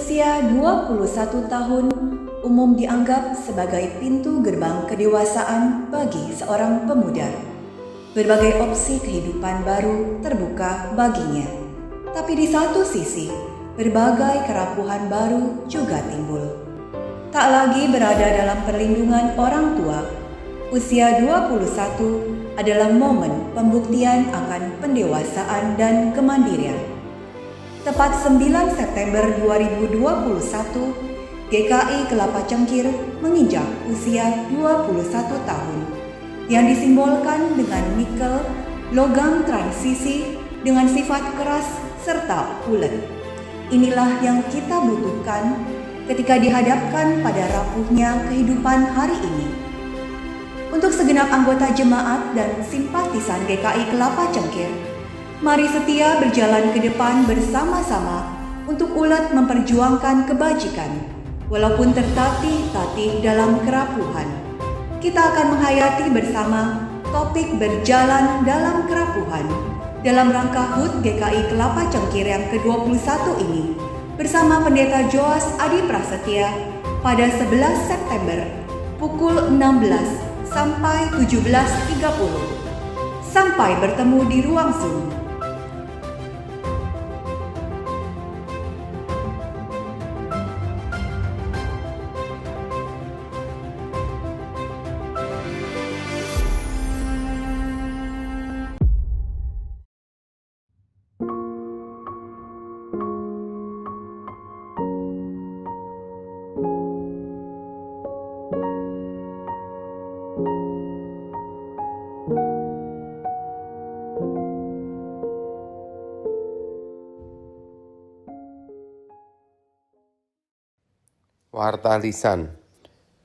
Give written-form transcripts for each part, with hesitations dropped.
Usia 21 tahun umum dianggap sebagai pintu gerbang kedewasaan bagi seorang pemuda. Berbagai opsi kehidupan baru terbuka baginya. Tapi di satu sisi, berbagai kerapuhan baru juga timbul. Tak lagi berada dalam perlindungan orang tua, usia 21 adalah momen pembuktian akan pendewasaan dan kemandirian. Tepat 9 September 2021, GKI Kelapa Cengkir menginjak usia 21 tahun yang disimbolkan dengan nikel, logam transisi dengan sifat keras serta ulet. Inilah yang kita butuhkan ketika dihadapkan pada rapuhnya kehidupan hari ini. Untuk segenap anggota jemaat dan simpatisan GKI Kelapa Cengkir, mari setia berjalan ke depan bersama-sama untuk ulet memperjuangkan kebajikan, walaupun tertatih-tatih dalam kerapuhan. Kita akan menghayati bersama topik berjalan dalam kerapuhan dalam rangka HUT GKI Kelapa Cengkir yang ke-21 ini bersama Pendeta Joas Adi Prasetya pada 11 September pukul 16 sampai 17.30. Sampai bertemu di ruang Zoom. Warta Lisan,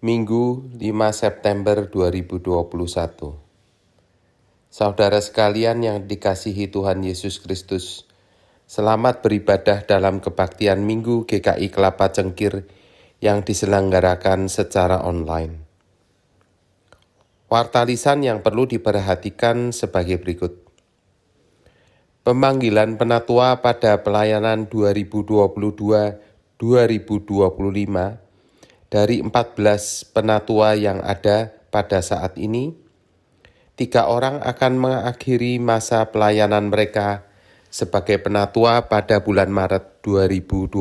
Minggu 5 September 2021. Saudara sekalian yang dikasihi Tuhan Yesus Kristus, selamat beribadah dalam kebaktian Minggu GKI Kelapa Cengkir yang diselenggarakan secara online. Warta lisan yang perlu diperhatikan sebagai berikut. Pemanggilan penatua pada pelayanan 2022-2025 dari 14 penatua yang ada pada saat ini, 3 orang akan mengakhiri masa pelayanan mereka sebagai penatua pada bulan Maret 2022.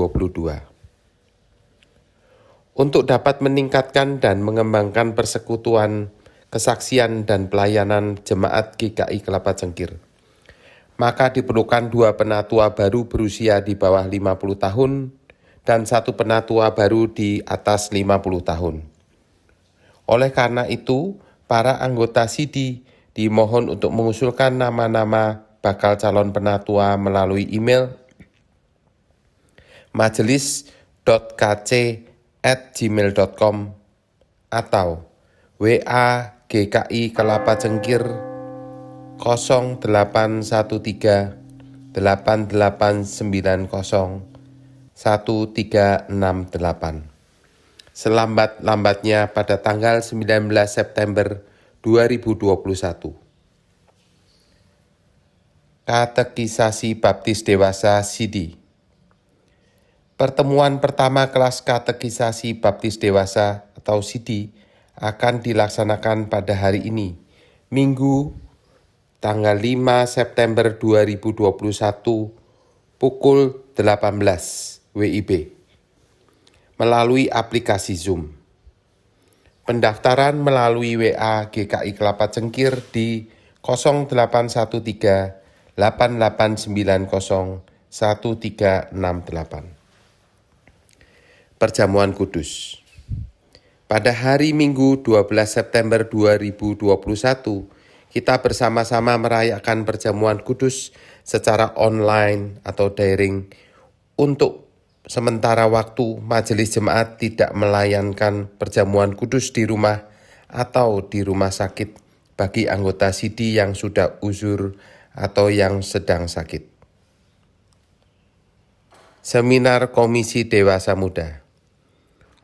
Untuk dapat meningkatkan dan mengembangkan persekutuan, kesaksian dan pelayanan jemaat GKI Kelapa Cengkir, maka diperlukan 2 penatua baru berusia di bawah 50 tahun dan 1 penatua baru di atas 50 tahun. Oleh karena itu, para anggota SIDI dimohon untuk mengusulkan nama-nama bakal calon penatua melalui email majelis.kc@gmail.com atau WA GKI Kelapa Cengkir 0813 8890 1368 selambat-lambatnya pada tanggal 19 September 2021. Katekisasi Baptis Dewasa SIDI. Pertemuan pertama kelas katekisasi Baptis Dewasa atau SIDI akan dilaksanakan pada hari ini, Minggu tanggal 5 September 2021 pukul 18 WIB melalui aplikasi Zoom. Pendaftaran melalui WA GKI Kelapa Cengkir di 0813 8890 1368. Perjamuan Kudus. Pada hari Minggu 12 September 2021, kita bersama-sama merayakan perjamuan kudus secara online atau daring. Untuk sementara waktu, majelis jemaat tidak melayankan perjamuan kudus di rumah atau di rumah sakit bagi anggota SIDI yang sudah uzur atau yang sedang sakit. Seminar Komisi Dewasa Muda.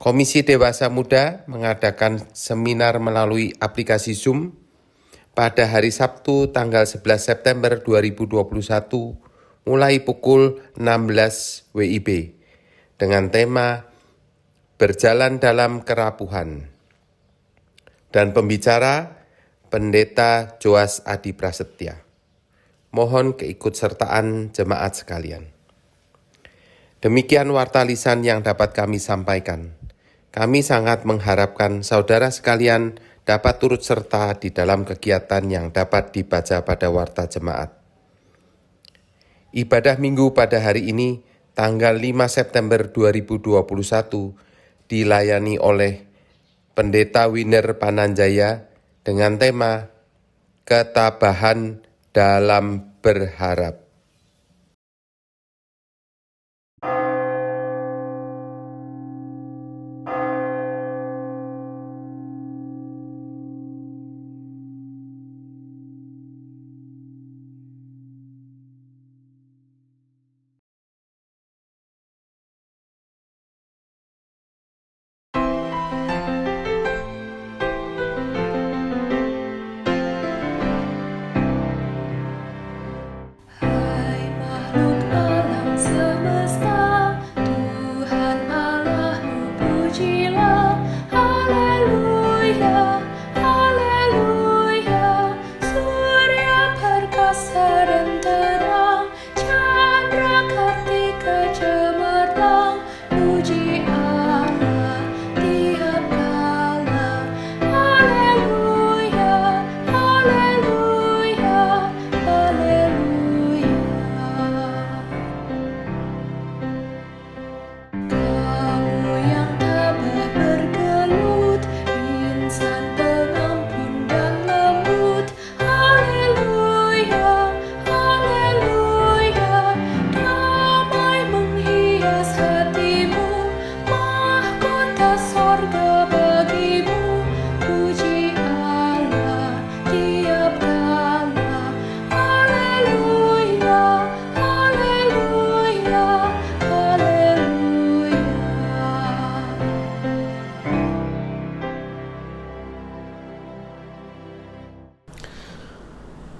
Komisi Dewasa Muda mengadakan seminar melalui aplikasi Zoom pada hari Sabtu tanggal 11 September 2021 mulai pukul 16 WIB dengan tema Berjalan dalam Kerapuhan. Dan pembicara Pendeta Joas Adi Prasetya. Mohon keikutsertaan jemaat sekalian. Demikian warta lisan yang dapat kami sampaikan. Kami sangat mengharapkan saudara sekalian dapat turut serta di dalam kegiatan yang dapat dibaca pada warta jemaat. Ibadah minggu pada hari ini, tanggal 5 September 2021, dilayani oleh Pendeta Winer Pananjaya dengan tema Ketabahan dalam Berharap.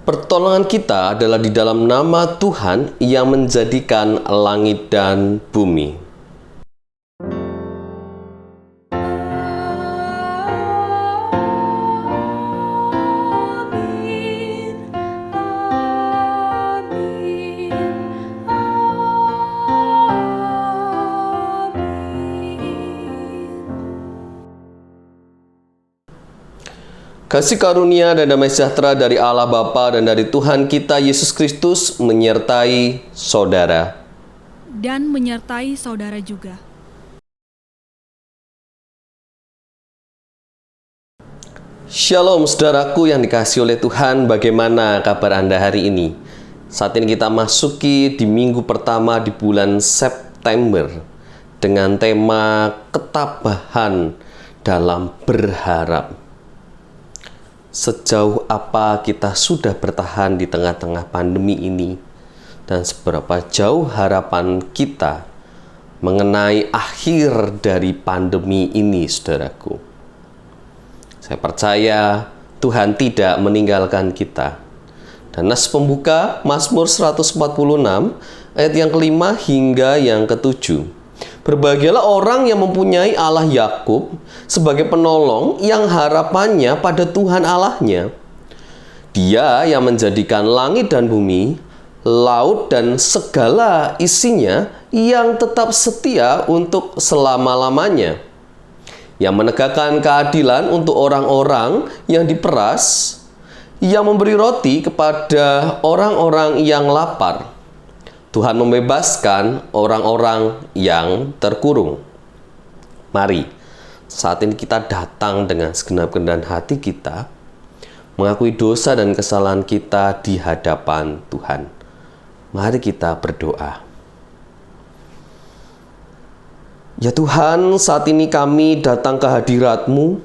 Pertolongan kita adalah di dalam nama Tuhan yang menjadikan langit dan bumi. Kasih karunia dan damai sejahtera dari Allah Bapa dan dari Tuhan kita Yesus Kristus menyertai saudara. Dan menyertai saudara juga. Shalom saudaraku yang dikasihi oleh Tuhan, bagaimana kabar Anda hari ini? Saat ini kita masuki di minggu pertama di bulan September dengan tema ketabahan dalam berharap. Sejauh apa kita sudah bertahan di tengah-tengah pandemi ini dan seberapa jauh harapan kita mengenai akhir dari pandemi ini, saudaraku. Saya percaya Tuhan tidak meninggalkan kita. Dan nas pembuka Mazmur 146 ayat yang kelima hingga yang ketujuh. Berbahagialah orang yang mempunyai Allah Yakub sebagai penolong yang harapannya pada Tuhan Allahnya. Dia yang menjadikan langit dan bumi, laut dan segala isinya yang tetap setia untuk selama-lamanya. Yang menegakkan keadilan untuk orang-orang yang diperas, yang memberi roti kepada orang-orang yang lapar. Tuhan membebaskan orang-orang yang terkurung. Mari, saat ini kita datang dengan segenap kerendahan hati kita, mengakui dosa dan kesalahan kita di hadapan Tuhan. Mari kita berdoa. Ya Tuhan, saat ini kami datang ke hadirat-Mu.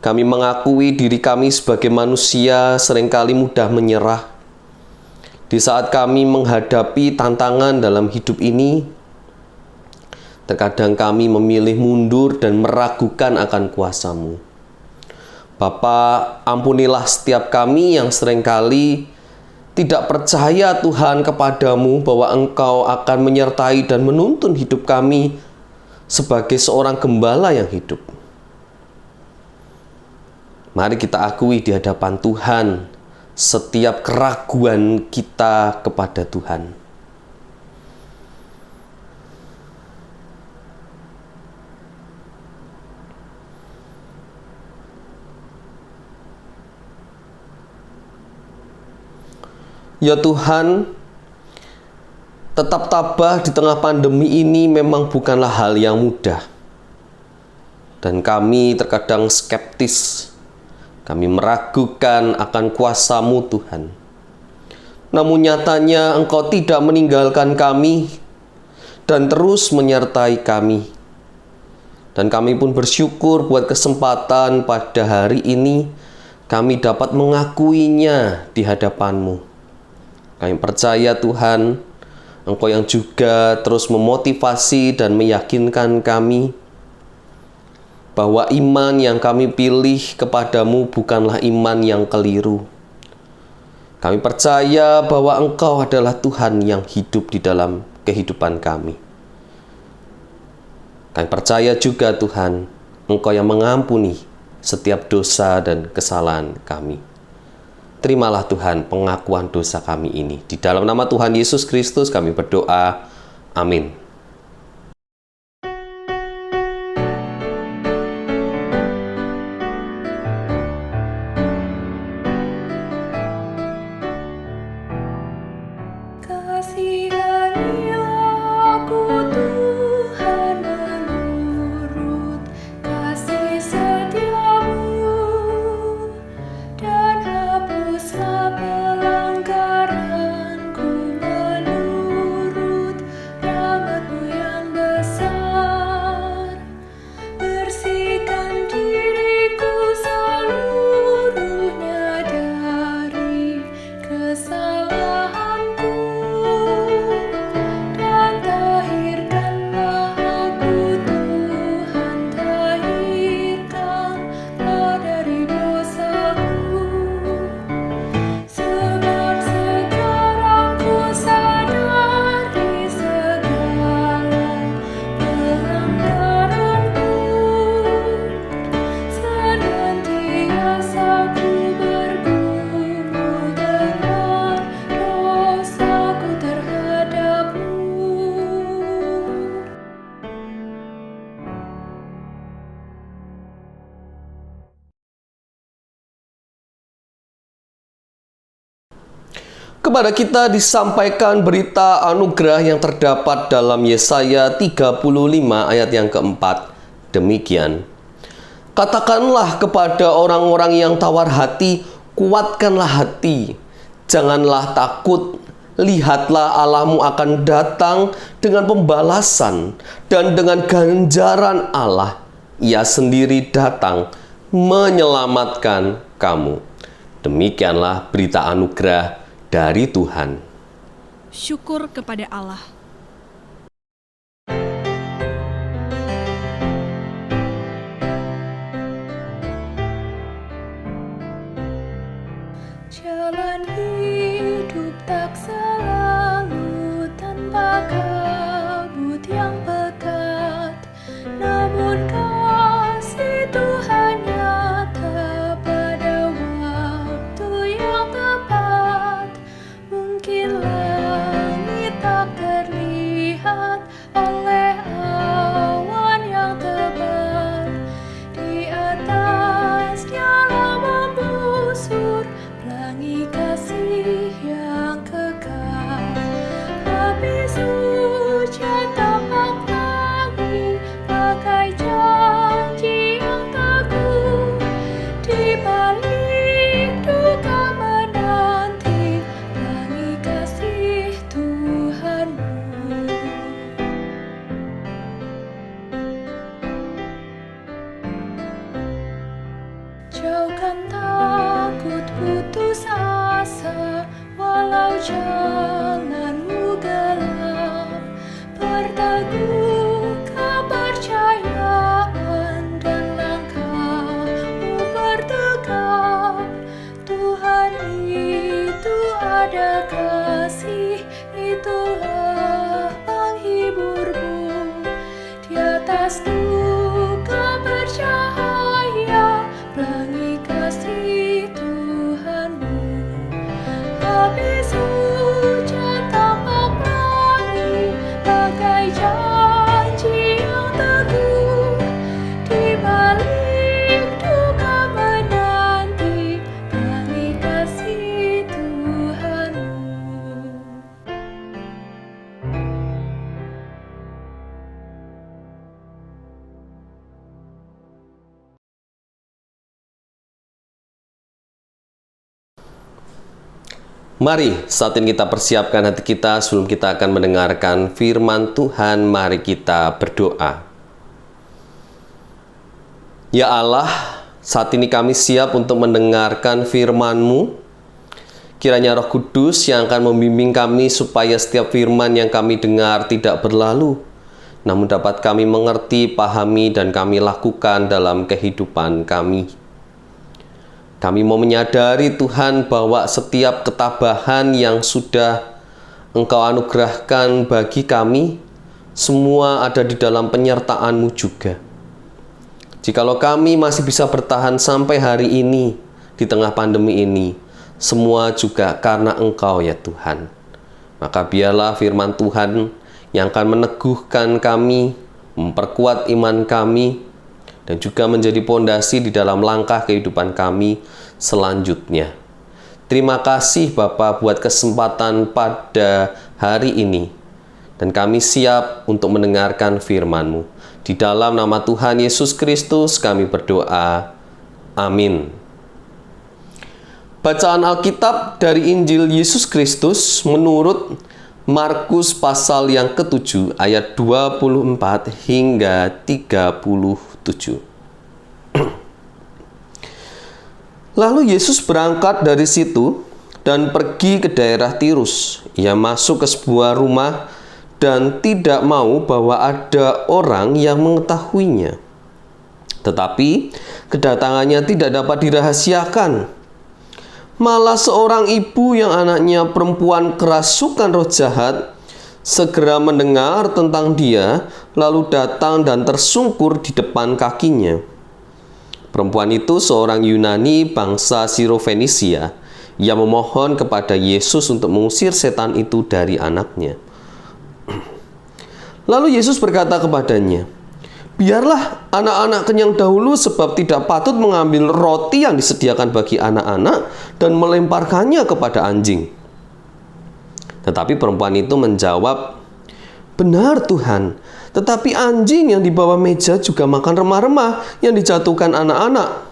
Kami mengakui diri kami sebagai manusia seringkali mudah menyerah. Di saat kami menghadapi tantangan dalam hidup ini, terkadang kami memilih mundur dan meragukan akan kuasa-Mu. Bapa, ampunilah setiap kami yang seringkali tidak percaya Tuhan kepadamu bahwa Engkau akan menyertai dan menuntun hidup kami sebagai seorang gembala yang hidup. Mari kita akui di hadapan Tuhan setiap keraguan kita kepada Tuhan. Ya Tuhan, tetap tabah di tengah pandemi ini memang bukanlah hal yang mudah. Dan kami terkadang skeptis. Kami meragukan akan kuasa-Mu Tuhan. Namun nyatanya Engkau tidak meninggalkan kami dan terus menyertai kami. Dan kami pun bersyukur buat kesempatan pada hari ini kami dapat mengakuinya di hadapan-Mu. Kami percaya Tuhan, Engkau yang juga terus memotivasi dan meyakinkan kami bahwa iman yang kami pilih kepadamu bukanlah iman yang keliru. Kami percaya bahwa Engkau adalah Tuhan yang hidup di dalam kehidupan kami. Kami percaya juga Tuhan, Engkau yang mengampuni setiap dosa dan kesalahan kami. Terimalah Tuhan pengakuan dosa kami ini. Di dalam nama Tuhan Yesus Kristus kami berdoa. Amin. Kasihanilah aku Tuhan menurut kasih setiamu, dan hapuslah pelanggaranku menurut rahmat-Mu yang besar. Bersihkan diriku seluruhnya dari kesalahanku, dan tahirkanlah aku Tuhan, tahirkanlah dari dosaku. Sebab sekarang ku sadari segala pelanggaranku, senantiasa ku bergumul dengan dosaku terhadap-Mu. Kepada kita disampaikan berita anugerah yang terdapat dalam Yesaya 35 ayat yang keempat. Demikian, katakanlah kepada orang-orang yang tawar hati, kuatkanlah hati, janganlah takut. Lihatlah Allahmu akan datang dengan pembalasan dan dengan ganjaran Allah. Ia sendiri datang menyelamatkan kamu. Demikianlah berita anugerah dari Tuhan. Syukur kepada Allah. Jalan hidup tak selalu tanpa kabut yang pekat, namun kasih Tuhan nyata pada waktu yang tepat. Mungkin langit tak terlihat oleh awan yang tebal, di atasnya membusur pelangi kasih yang kekal. Habis hujan tampak langit bagai janji yang teguh, di balik duka menanti pelangi kasih Tuhanmu. Jauhkan takut putus asa, walau jalanmu gelap. Berteguh kepercayaan dan langkahmu bertegap. Tuhan itu ada tanda kasih itulah penghiburmu. Di atas duka bercahaya pelangi kasih Tuhanmu. Habis hujan tampak pelangi bagai janji yang teguh. Di balik duka menanti pelangi kasih Tuhanmu. Mari saat ini kita persiapkan hati kita sebelum kita akan mendengarkan firman Tuhan. Mari kita berdoa. Ya Allah, saat ini kami siap untuk mendengarkan firman-Mu. Kiranya Roh Kudus yang akan membimbing kami supaya setiap firman yang kami dengar tidak berlalu, namun dapat kami mengerti, pahami, dan kami lakukan dalam kehidupan kami. Kami mau menyadari Tuhan bahwa setiap ketabahan yang sudah Engkau anugerahkan bagi kami, semua ada di dalam penyertaan-Mu juga. Jikalau kami masih bisa bertahan sampai hari ini, di tengah pandemi ini, semua juga karena Engkau ya Tuhan. Maka biarlah firman Tuhan yang akan meneguhkan kami, memperkuat iman kami, dan juga menjadi pondasi di dalam langkah kehidupan kami selanjutnya. Terima kasih Bapa buat kesempatan pada hari ini. Dan kami siap untuk mendengarkan firman-Mu. Di dalam nama Tuhan Yesus Kristus kami berdoa. Amin. Bacaan Alkitab dari Injil Yesus Kristus menurut Markus pasal yang ke-7 ayat 24 hingga 37. Lalu Yesus berangkat dari situ dan pergi ke daerah Tirus. Ia masuk ke sebuah rumah dan tidak mau bahwa ada orang yang mengetahuinya. Tetapi kedatangannya tidak dapat dirahasiakan. Malah seorang ibu yang anaknya perempuan kerasukan roh jahat segera mendengar tentang dia, lalu datang dan tersungkur di depan kakinya. Perempuan itu seorang Yunani bangsa Sirofenisia. Ia memohon kepada Yesus untuk mengusir setan itu dari anaknya. Lalu Yesus berkata kepadanya, "Biarlah anak-anak kenyang dahulu, sebab tidak patut mengambil roti yang disediakan bagi anak-anak dan melemparkannya kepada anjing." Tetapi perempuan itu menjawab, "Benar Tuhan, tetapi anjing yang di bawah meja juga makan remah-remah yang dijatuhkan anak-anak."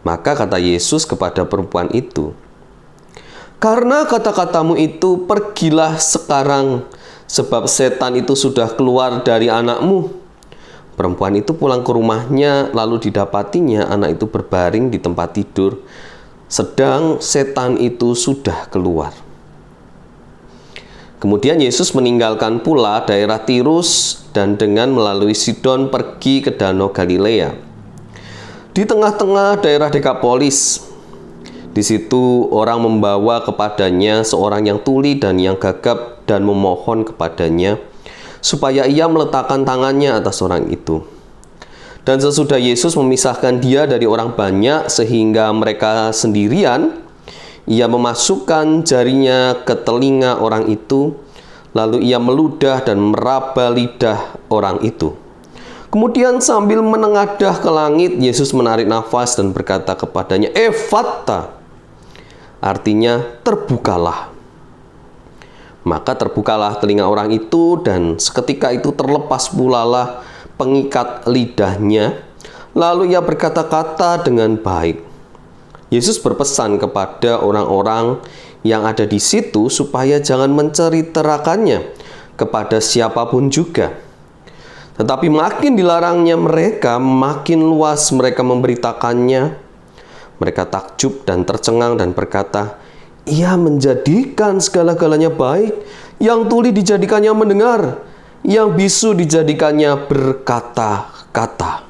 Maka kata Yesus kepada perempuan itu, "Karena kata-katamu itu, pergilah sekarang, sebab setan itu sudah keluar dari anakmu." Perempuan itu pulang ke rumahnya, lalu didapatinya anak itu berbaring di tempat tidur, sedang setan itu sudah keluar. Kemudian Yesus meninggalkan pula daerah Tirus dan dengan melalui Sidon pergi ke Danau Galilea. Di tengah-tengah daerah Dekapolis, di situ orang membawa kepadanya seorang yang tuli dan yang gagap dan memohon kepadanya supaya ia meletakkan tangannya atas orang itu. Dan sesudah Yesus memisahkan dia dari orang banyak sehingga mereka sendirian, ia memasukkan jarinya ke telinga orang itu, lalu ia meludah dan meraba lidah orang itu. Kemudian sambil menengadah ke langit, Yesus menarik nafas dan berkata kepadanya, "Ephata," artinya terbukalah. Maka terbukalah telinga orang itu, dan seketika itu terlepas pulalah pengikat lidahnya. Lalu ia berkata-kata dengan baik. Yesus berpesan kepada orang-orang yang ada di situ supaya jangan menceritakannya kepada siapapun juga. Tetapi makin dilarangnya mereka, makin luas mereka memberitakannya. Mereka takjub dan tercengang dan berkata, "Ia menjadikan segala-galanya baik, yang tuli dijadikannya mendengar, yang bisu dijadikannya berkata-kata."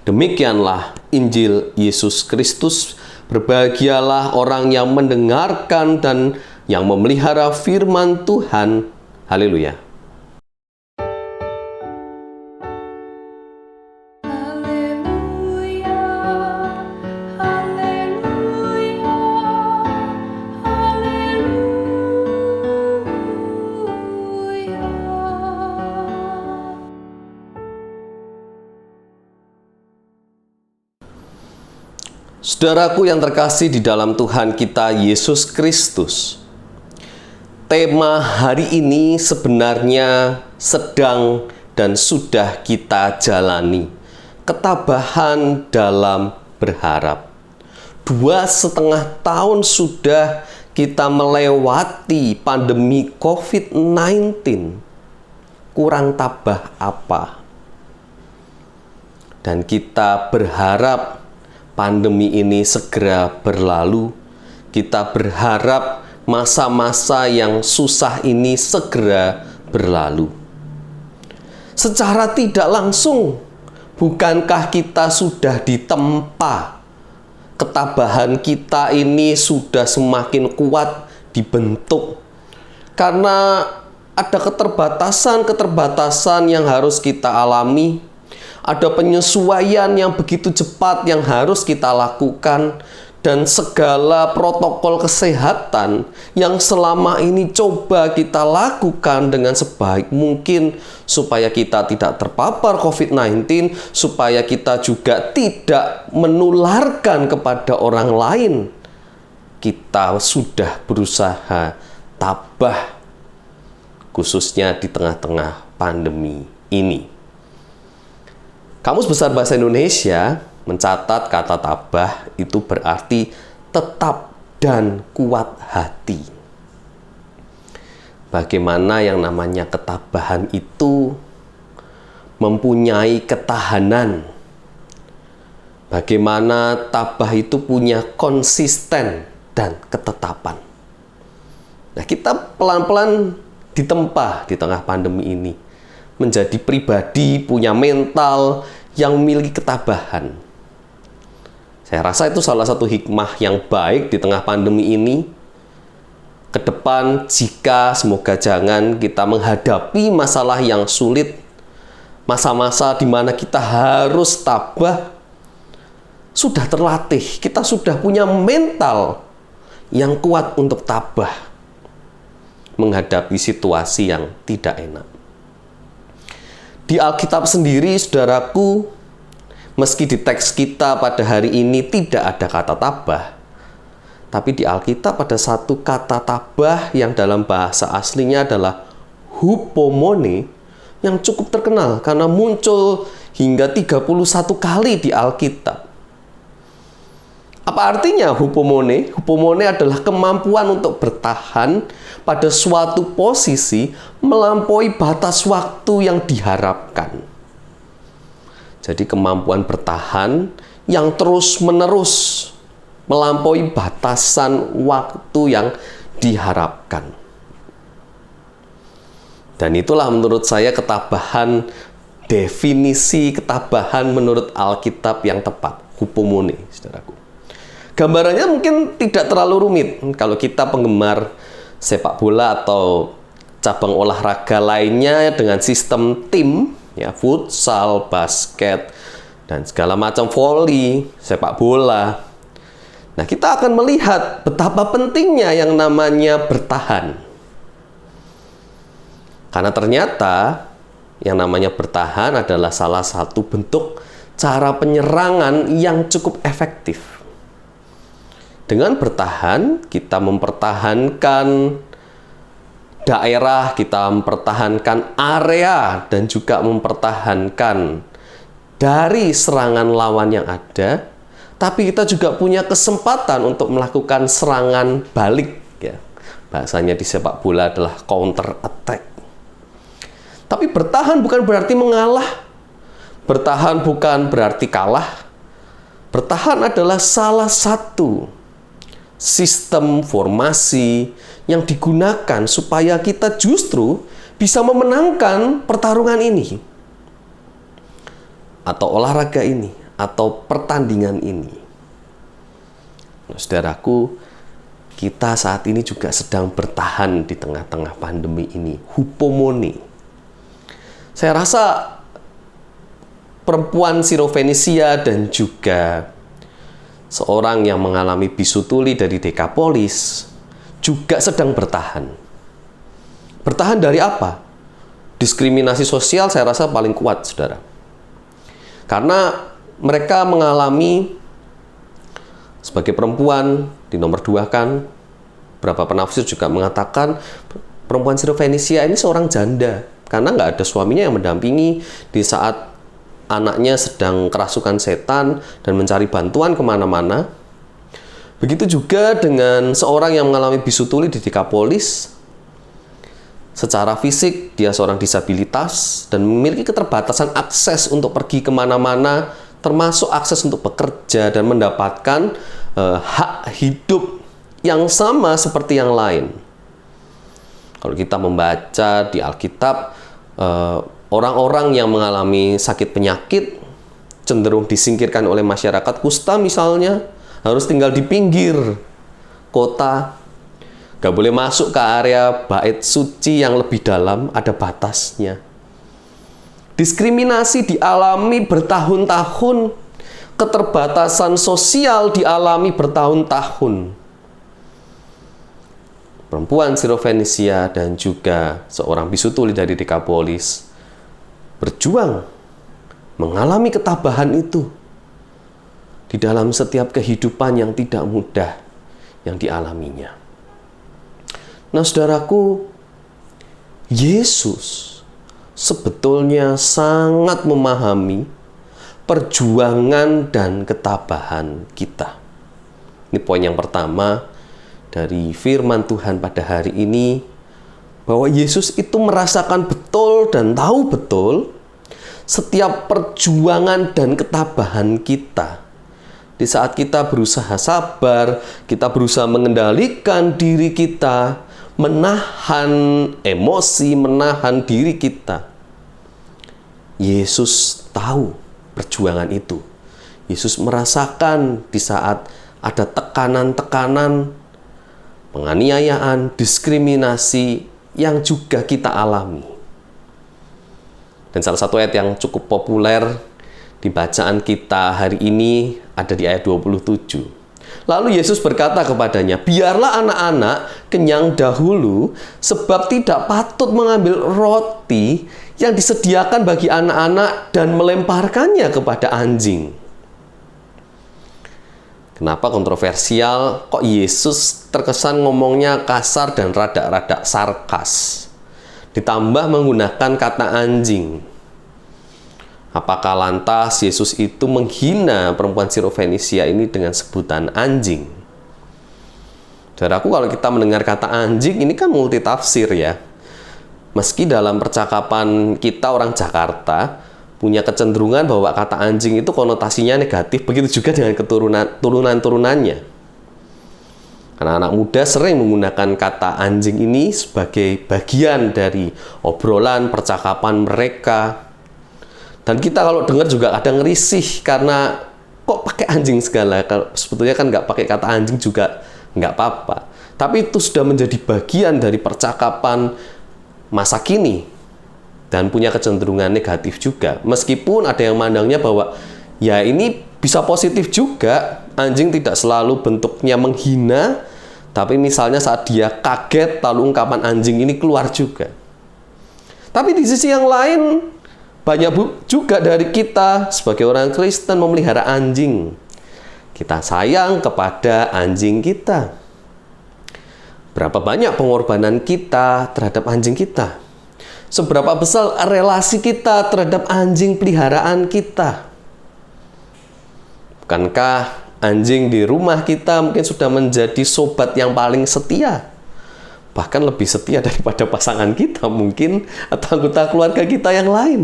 Demikianlah Injil Yesus Kristus. Berbahagialah orang yang mendengarkan dan yang memelihara firman Tuhan. Haleluya. Haleluya, haleluya, haleluya. Saudaraku yang terkasih di dalam Tuhan kita Yesus Kristus, tema hari ini sebenarnya sedang dan sudah kita jalani. Ketabahan dalam berharap. 2,5 tahun sudah kita melewati pandemi COVID-19. Kurang tabah apa? Dan kita berharap pandemi ini segera berlalu. Kita berharap masa-masa yang susah ini segera berlalu. Secara tidak langsung, bukankah kita sudah ditempa? Ketabahan kita ini sudah semakin kuat dibentuk. Karena ada keterbatasan-keterbatasan yang harus kita alami. Ada penyesuaian yang begitu cepat yang harus kita lakukan, dan segala protokol kesehatan yang selama ini coba kita lakukan dengan sebaik mungkin supaya kita tidak terpapar COVID-19, supaya kita juga tidak menularkan kepada orang lain. Kita sudah berusaha tabah, khususnya di tengah-tengah pandemi ini. Kamus Besar Bahasa Indonesia mencatat kata tabah itu berarti tetap dan kuat hati. Bagaimana yang namanya ketabahan itu mempunyai ketahanan. Bagaimana tabah itu punya konsisten dan ketetapan. Nah, kita pelan-pelan ditempa di tengah pandemi ini. Menjadi pribadi, punya mental yang memiliki ketabahan. Saya rasa itu salah satu hikmah yang baik di tengah pandemi ini. Ke depan, jika semoga jangan kita menghadapi masalah yang sulit, masa-masa di mana kita harus tabah, sudah terlatih, kita sudah punya mental yang kuat untuk tabah menghadapi situasi yang tidak enak. Di Alkitab sendiri, saudaraku, meski di teks kita pada hari ini tidak ada kata tabah, tapi di Alkitab ada satu kata tabah yang dalam bahasa aslinya adalah hupomone, yang cukup terkenal karena muncul hingga 31 kali di Alkitab. Apa artinya hupomone? Hupomone adalah kemampuan untuk bertahan pada suatu posisi melampaui batas waktu yang diharapkan. Jadi kemampuan bertahan yang terus-menerus melampaui batasan waktu yang diharapkan. Dan itulah menurut saya ketabahan, definisi ketabahan menurut Alkitab yang tepat, hupomone, saudaraku. Gambarannya mungkin tidak terlalu rumit kalau kita penggemar sepak bola atau cabang olahraga lainnya dengan sistem tim, ya, futsal, basket, dan segala macam voli, sepak bola. Nah, kita akan melihat betapa pentingnya yang namanya bertahan. Karena ternyata yang namanya bertahan adalah salah satu bentuk cara penyerangan yang cukup efektif. Dengan bertahan, kita mempertahankan daerah, kita mempertahankan area, dan juga mempertahankan dari serangan lawan yang ada. Tapi kita juga punya kesempatan untuk melakukan serangan balik, ya. Bahasanya di sepak bola adalah counter attack. Tapi bertahan bukan berarti mengalah. Bertahan bukan berarti kalah. Bertahan adalah salah satu sistem formasi yang digunakan supaya kita justru bisa memenangkan pertarungan ini, atau olahraga ini, atau pertandingan ini. Nah, saudaraku, kita saat ini juga sedang bertahan di tengah-tengah pandemi ini. Hupomone. Saya rasa perempuan Sirofenisia dan juga seorang yang mengalami bisu tuli dari Dekapolis juga sedang bertahan. Bertahan dari apa? Diskriminasi sosial saya rasa paling kuat, saudara. Karena mereka mengalami sebagai perempuan, di nomor 2 kan, beberapa penafsir juga mengatakan perempuan Sirofenisia ini seorang janda. Karena nggak ada suaminya yang mendampingi di saat anaknya sedang kerasukan setan dan mencari bantuan kemana-mana. Begitu juga dengan seorang yang mengalami bisu tuli di Dekapolis. Secara fisik, dia seorang disabilitas dan memiliki keterbatasan akses untuk pergi kemana-mana, termasuk akses untuk bekerja dan mendapatkan hak hidup yang sama seperti yang lain. Kalau kita membaca di Alkitab, orang-orang yang mengalami sakit penyakit cenderung disingkirkan oleh masyarakat. Kusta misalnya harus tinggal di pinggir kota, gak boleh masuk ke area bait suci yang lebih dalam, ada batasnya. Diskriminasi dialami bertahun-tahun, keterbatasan sosial dialami bertahun-tahun. Perempuan Sirofenisia dan juga seorang bisu tuli dari Dekapolis berjuang mengalami ketabahan itu di dalam setiap kehidupan yang tidak mudah yang dialaminya. Nah, saudaraku, Yesus sebetulnya sangat memahami perjuangan dan ketabahan kita. Ini poin yang pertama dari firman Tuhan pada hari ini, bahwa Yesus itu merasakan betul dan tahu betul setiap perjuangan dan ketabahan kita. Di saat kita berusaha sabar, kita berusaha mengendalikan diri kita, menahan emosi, menahan diri kita. Yesus tahu perjuangan itu. Yesus merasakan di saat ada tekanan-tekanan, penganiayaan, diskriminasi yang juga kita alami. Dan salah satu ayat yang cukup populer di bacaan kita hari ini ada di ayat 27. Lalu Yesus berkata kepadanya, biarlah anak-anak kenyang dahulu, sebab tidak patut mengambil roti yang disediakan bagi anak-anak dan melemparkannya kepada anjing. Kenapa kontroversial? Kok Yesus terkesan ngomongnya kasar dan rada-rada sarkas? Ditambah menggunakan kata anjing. Apakah lantas Yesus itu menghina perempuan Sirofenisia ini dengan sebutan anjing? Saudaraku, kalau kita mendengar kata anjing, ini kan multitafsir ya. Meski dalam percakapan kita orang Jakarta punya kecenderungan bahwa kata anjing itu konotasinya negatif, begitu juga dengan turunan-turunannya. Karena anak muda sering menggunakan kata anjing ini sebagai bagian dari obrolan, percakapan mereka. Dan kita kalau dengar juga kadang risih karena kok pakai anjing segala. Sebetulnya kan nggak pakai kata anjing juga nggak apa-apa. Tapi itu sudah menjadi bagian dari percakapan masa kini dan punya kecenderungan negatif juga. Meskipun ada yang mandangnya bahwa ya ini bisa positif juga. Anjing tidak selalu bentuknya menghina, tapi misalnya saat dia kaget lalu ungkapan anjing ini keluar juga. Tapi di sisi yang lain, banyak juga dari kita sebagai orang Kristen memelihara anjing. Kita sayang kepada anjing kita. Berapa banyak pengorbanan kita terhadap anjing kita? Seberapa besar relasi kita terhadap anjing peliharaan kita? Bukankah anjing di rumah kita mungkin sudah menjadi sobat yang paling setia? Bahkan lebih setia daripada pasangan kita mungkin, atau anggota keluarga kita yang lain.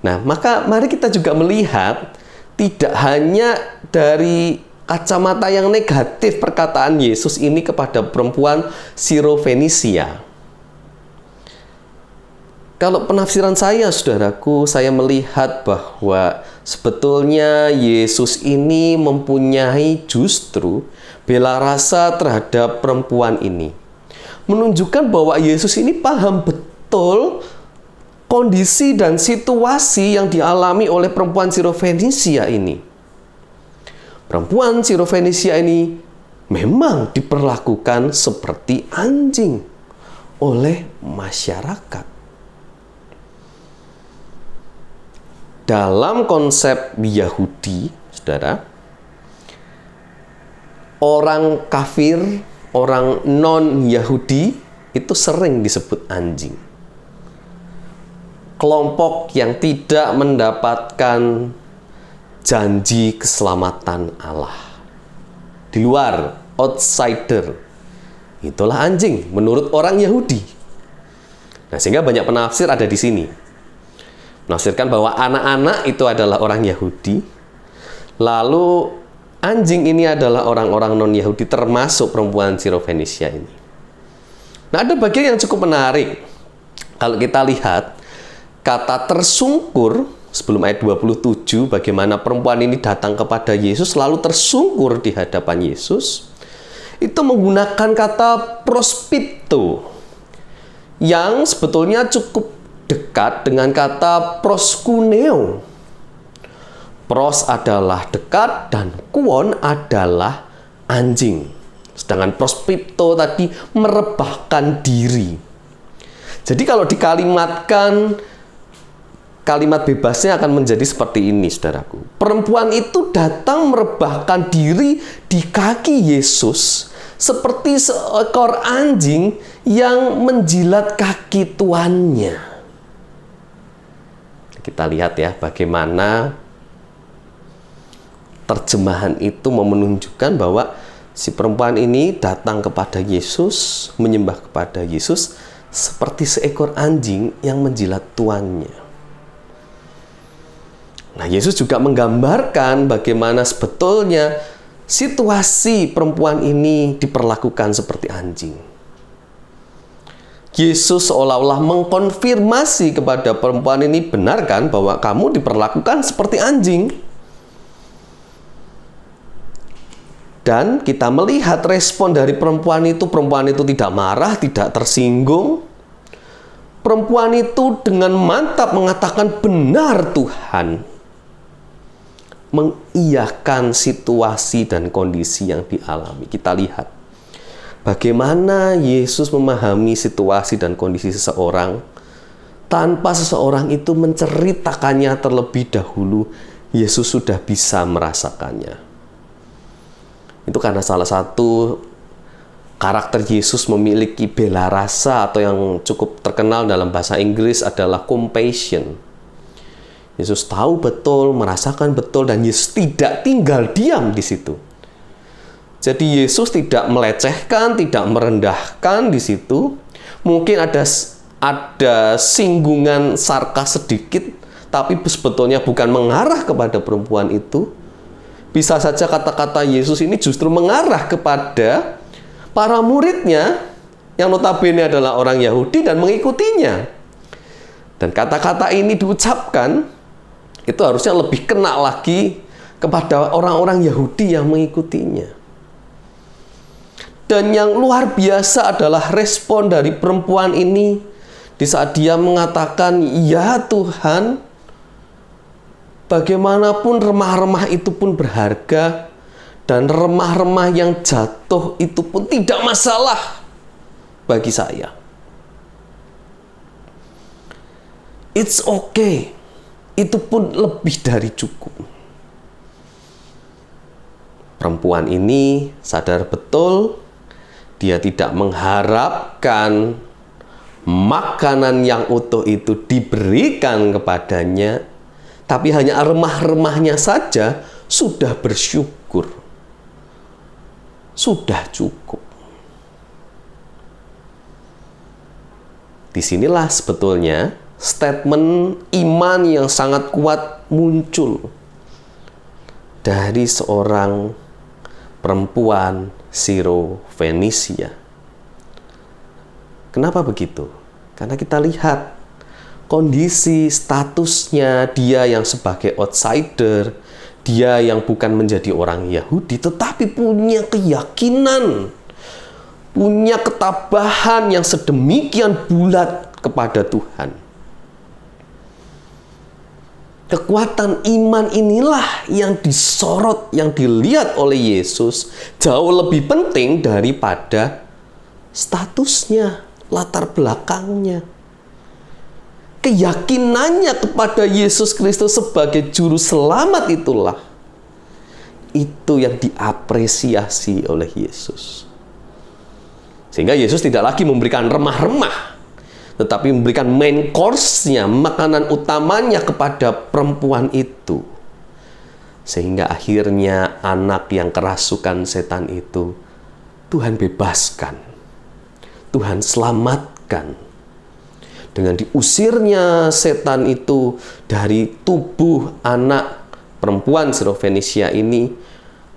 Nah, maka mari kita juga melihat tidak hanya dari kacamata yang negatif perkataan Yesus ini kepada perempuan Sirofenisia. Kalau penafsiran saya, saudaraku, saya melihat bahwa sebetulnya Yesus ini mempunyai justru bela rasa terhadap perempuan ini. Menunjukkan bahwa Yesus ini paham betul kondisi dan situasi yang dialami oleh perempuan Sirofenisia ini. Perempuan Sirofenisia ini memang diperlakukan seperti anjing oleh masyarakat. Dalam konsep Yahudi, saudara, orang kafir, orang non-Yahudi itu sering disebut anjing. Kelompok yang tidak mendapatkan janji keselamatan Allah. Di luar, outsider. Itulah anjing menurut orang Yahudi. Nah, sehingga banyak penafsir ada di sini. Menafsirkan bahwa anak-anak itu adalah orang Yahudi, lalu anjing ini adalah orang-orang non-Yahudi, termasuk perempuan Sirofenisia ini. Nah, ada bagian yang cukup menarik. Kalau kita lihat, kata tersungkur, sebelum ayat 27, bagaimana perempuan ini datang kepada Yesus, lalu tersungkur di hadapan Yesus, itu menggunakan kata prospito, yang sebetulnya cukup dekat dengan kata proskuneo. Pros adalah dekat dan kuon adalah anjing. Sedangkan prospito tadi merebahkan diri. Jadi kalau dikalimatkan, kalimat bebasnya akan menjadi seperti ini, saudaraku. Perempuan itu datang merebahkan diri di kaki Yesus seperti seekor anjing yang menjilat kaki tuannya. Kita lihat ya bagaimana terjemahan itu menunjukkan bahwa si perempuan ini datang kepada Yesus, menyembah kepada Yesus seperti seekor anjing yang menjilat tuannya. Nah, Yesus juga menggambarkan bagaimana sebetulnya situasi perempuan ini diperlakukan seperti anjing. Yesus seolah-olah mengkonfirmasi kepada perempuan ini, benar kan bahwa kamu diperlakukan seperti anjing? Dan kita melihat respon dari perempuan itu tidak marah, tidak tersinggung. Perempuan itu dengan mantap mengatakan, benar Tuhan. Mengiyakan situasi dan kondisi yang dialami. Kita lihat bagaimana Yesus memahami situasi dan kondisi seseorang tanpa seseorang itu menceritakannya terlebih dahulu. Yesus sudah bisa merasakannya. Itu karena salah satu karakter Yesus memiliki bela rasa, atau yang cukup terkenal dalam bahasa Inggris adalah compassion. Yesus tahu betul, merasakan betul, dan Yesus tidak tinggal diam di situ. Jadi Yesus tidak melecehkan, tidak merendahkan di situ. Mungkin ada singgungan sarkas sedikit, tapi sebetulnya bukan mengarah kepada perempuan itu. Bisa saja kata-kata Yesus ini justru mengarah kepada para muridnya, yang notabene adalah orang Yahudi dan mengikutinya. Dan kata-kata ini diucapkan, itu harusnya lebih kena lagi kepada orang-orang Yahudi yang mengikutinya. Dan yang luar biasa adalah respon dari perempuan ini di saat dia mengatakan, ya Tuhan, bagaimanapun remah-remah itu pun berharga, dan remah-remah yang jatuh itu pun tidak masalah bagi saya. It's okay. Itu pun lebih dari cukup. Perempuan ini sadar betul dia tidak mengharapkan makanan yang utuh itu diberikan kepadanya, tapi hanya remah-remahnya saja sudah bersyukur. Sudah cukup. Disinilah sebetulnya statement iman yang sangat kuat muncul dari seorang perempuan Sirofenisia. Kenapa begitu? Karena kita lihat kondisi statusnya dia yang sebagai outsider, dia yang bukan menjadi orang Yahudi, tetapi punya keyakinan, punya ketabahan yang sedemikian bulat kepada Tuhan. Kekuatan iman inilah yang disorot, yang dilihat oleh Yesus jauh lebih penting daripada statusnya, latar belakangnya. Keyakinannya kepada Yesus Kristus sebagai juru selamat itulah itu yang diapresiasi oleh Yesus. Sehingga Yesus tidak lagi memberikan remah-remah, tetapi memberikan main course-nya, makanan utamanya kepada perempuan itu. Sehingga akhirnya anak yang kerasukan setan itu Tuhan bebaskan, Tuhan selamatkan. Dengan diusirnya setan itu dari tubuh anak perempuan Sirofenisia ini,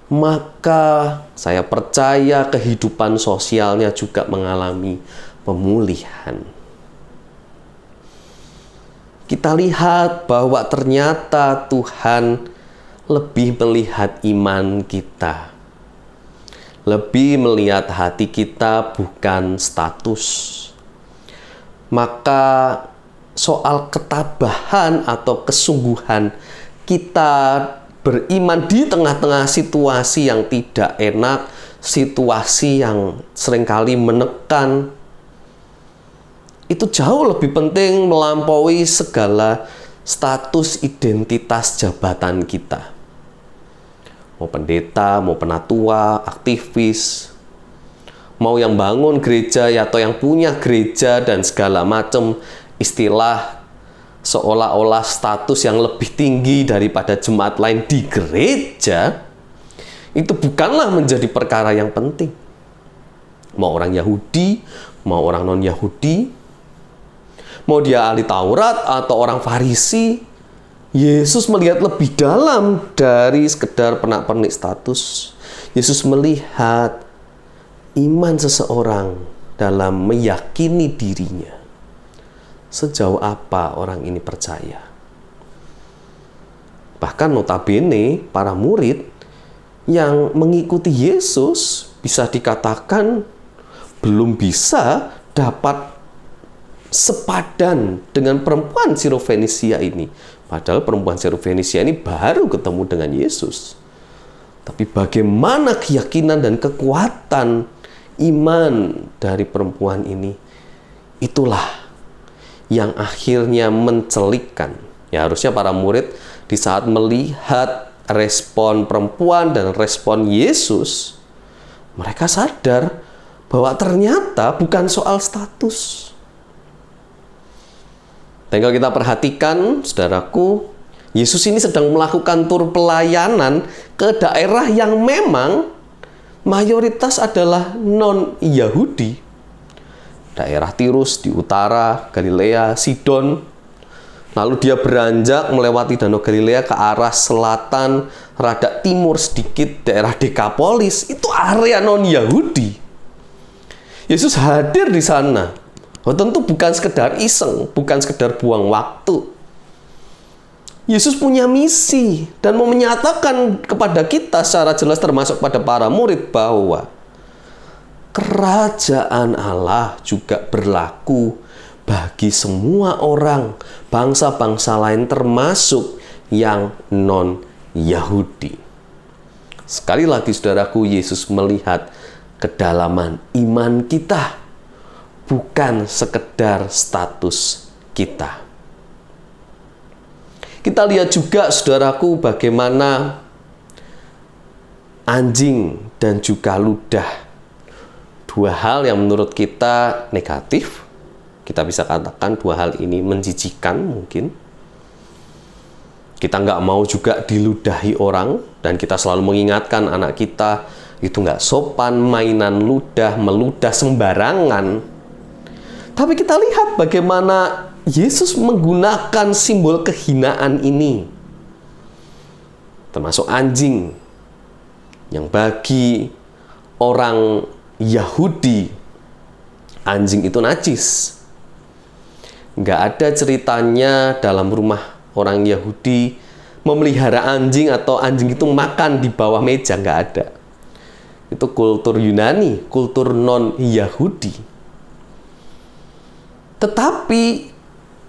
maka saya percaya kehidupan sosialnya juga mengalami pemulihan. Kita lihat bahwa ternyata Tuhan lebih melihat iman kita, lebih melihat hati kita, bukan status. Maka soal ketabahan atau kesungguhan kita beriman di tengah-tengah situasi yang tidak enak, situasi yang seringkali menekan, itu jauh lebih penting melampaui segala status identitas jabatan kita. Mau pendeta, mau penatua, aktivis, mau yang bangun gereja atau yang punya gereja dan segala macam istilah seolah-olah status yang lebih tinggi daripada jemaat lain di gereja, itu bukanlah menjadi perkara yang penting. Mau orang Yahudi, mau orang non-Yahudi, mau dia ahli Taurat atau orang Farisi, Yesus melihat lebih dalam dari sekedar pernak-pernik status. Yesus melihat iman seseorang dalam meyakini dirinya. Sejauh apa orang ini percaya. Bahkan notabene para murid yang mengikuti Yesus bisa dikatakan belum bisa dapat sepadan dengan perempuan Sirofenisia ini. Padahal perempuan Sirofenisia ini baru ketemu dengan Yesus. Tapi bagaimana keyakinan dan kekuatan iman dari perempuan ini, itulah yang akhirnya mencelikkan. Ya, harusnya para murid di saat melihat respon perempuan dan respon Yesus, mereka sadar bahwa ternyata bukan soal status. Dan kalau kita perhatikan, saudaraku, Yesus ini sedang melakukan tur pelayanan ke daerah yang memang mayoritas adalah non-Yahudi. Daerah Tirus di utara, Galilea, Sidon. Lalu dia beranjak melewati Danau Galilea ke arah selatan, rada timur sedikit, daerah Dekapolis. Itu area non-Yahudi. Yesus hadir di sana. Oh, tentu bukan sekedar iseng, bukan sekedar buang waktu. Yesus punya misi dan mau menyatakan kepada kita secara jelas, termasuk pada para murid, bahwa kerajaan Allah juga berlaku bagi semua orang, bangsa-bangsa lain termasuk yang non-Yahudi. Sekali lagi saudaraku, Yesus melihat kedalaman iman kita, bukan sekedar status kita. Kita lihat juga, saudaraku, bagaimana anjing dan juga ludah. Dua hal yang menurut kita negatif. Kita bisa katakan dua hal ini menjijikan mungkin. Kita nggak mau juga diludahi orang. Dan kita selalu mengingatkan anak kita, itu nggak sopan mainan ludah, meludah sembarangan. Tapi kita lihat bagaimana Yesus menggunakan simbol kehinaan ini, termasuk anjing, yang bagi orang Yahudi, anjing itu najis. Nggak ada ceritanya dalam rumah orang Yahudi memelihara anjing atau anjing itu makan di bawah meja, nggak ada. Itu kultur Yunani, kultur non-Yahudi. Tetapi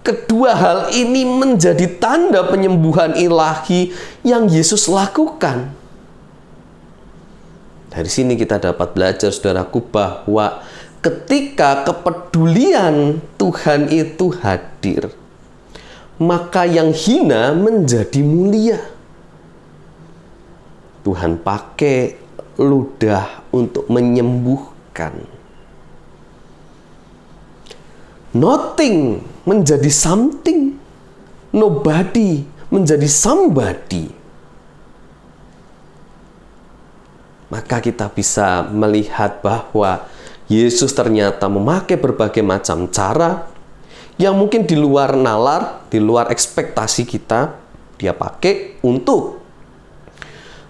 kedua hal ini menjadi tanda penyembuhan ilahi yang Yesus lakukan. Dari sini kita dapat belajar, saudaraku, bahwa ketika kepedulian Tuhan itu hadir, maka yang hina menjadi mulia. Tuhan pakai ludah untuk menyembuhkan. Nothing menjadi something. Nobody menjadi somebody. Maka kita bisa melihat bahwa Yesus ternyata memakai berbagai macam cara yang mungkin di luar nalar, di luar ekspektasi kita. Dia pakai untuk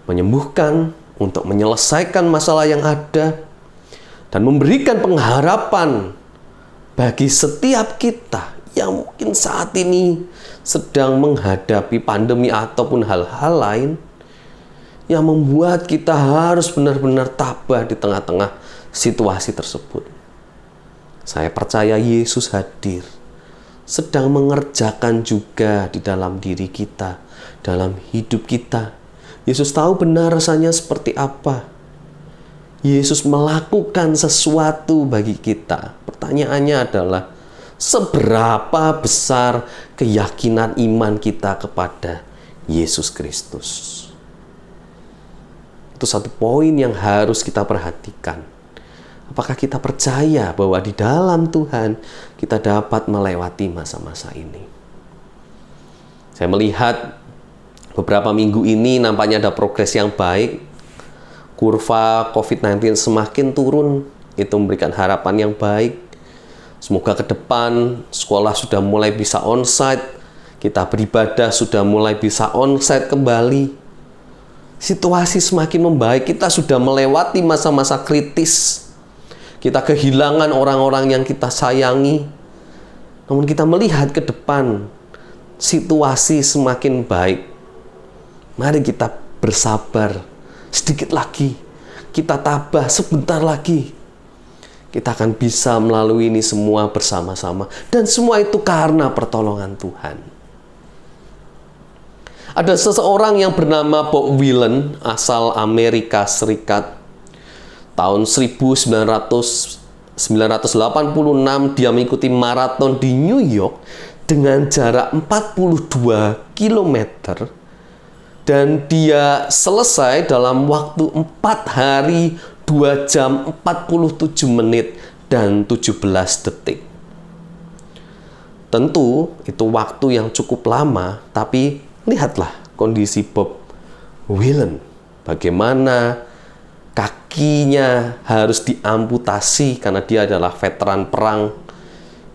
menyembuhkan, untuk menyelesaikan masalah yang ada, dan memberikan pengharapan bagi setiap kita yang mungkin saat ini sedang menghadapi pandemi ataupun hal-hal lain yang membuat kita harus benar-benar tabah di tengah-tengah situasi tersebut. Saya percaya Yesus hadir, sedang mengerjakan juga di dalam diri kita, dalam hidup kita. Yesus tahu benar rasanya seperti apa. Yesus melakukan sesuatu bagi kita. Pertanyaannya adalah, seberapa besar keyakinan iman kita kepada Yesus Kristus? Itu satu poin yang harus kita perhatikan. Apakah kita percaya bahwa di dalam Tuhan kita dapat melewati masa-masa ini? Saya melihat beberapa minggu ini nampaknya ada progres yang baik. Kurva COVID-19 semakin turun, itu memberikan harapan yang baik. Semoga ke depan sekolah sudah mulai bisa onsite, kita beribadah sudah mulai bisa onsite kembali. Situasi semakin membaik, kita sudah melewati masa-masa kritis. Kita kehilangan orang-orang yang kita sayangi. Namun kita melihat ke depan, situasi semakin baik. Mari kita bersabar. Sedikit lagi, kita tabah sebentar lagi. Kita akan bisa melalui ini semua bersama-sama. Dan semua itu karena pertolongan Tuhan. Ada seseorang yang bernama Bob Willen, asal Amerika Serikat. Tahun 1986 dia mengikuti maraton di New York dengan jarak 42 km. Dan dia selesai dalam waktu 4 hari, 2 jam, 47 menit, dan 17 detik. Tentu itu waktu yang cukup lama, tapi lihatlah kondisi Bob Willen. Bagaimana kakinya harus diamputasi karena dia adalah veteran perang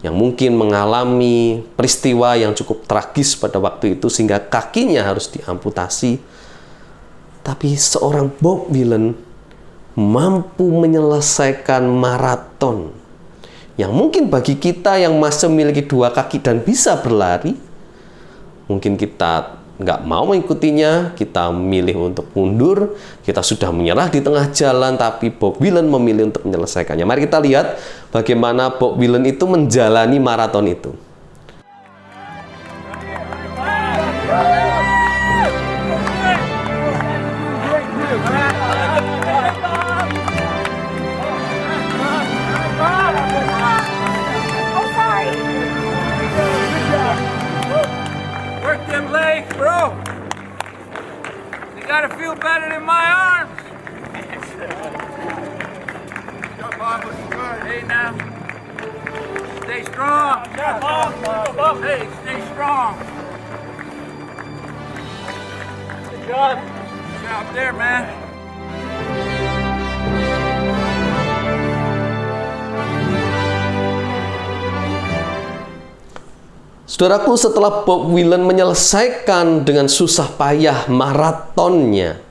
yang mungkin mengalami peristiwa yang cukup tragis pada waktu itu sehingga kakinya harus diamputasi. Tapi seorang Bob Willen mampu menyelesaikan maraton yang mungkin bagi kita yang masih memiliki 2 kaki dan bisa berlari, mungkin kita nggak mau mengikutinya, kita memilih untuk mundur, kita sudah menyerah di tengah jalan, tapi Bob Willen memilih untuk menyelesaikannya. Mari kita lihat bagaimana Bob Willen itu menjalani maraton itu. Work them legs, bro. You gotta feel better than my arms. Hey now. Stay strong. Hey, stay strong. Good job. Good job there, man. Saudaraku, setelah Bob Willen menyelesaikan dengan susah payah maratonnya,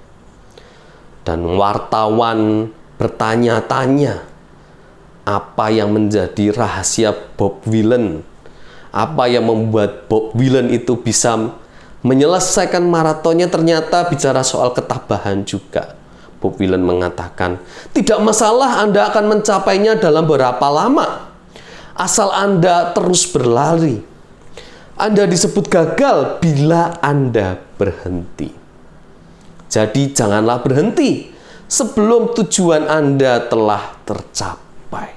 dan wartawan bertanya-tanya apa yang menjadi rahasia Bob Willen, Apa yang membuat Bob Willen itu bisa menyelesaikan maratonnya ternyata bicara soal ketabahan juga. Bob Willen mengatakan, tidak masalah Anda akan mencapainya dalam berapa lama, asal Anda terus berlari. Anda disebut gagal bila Anda berhenti. Jadi janganlah berhenti sebelum tujuan Anda telah tercapai.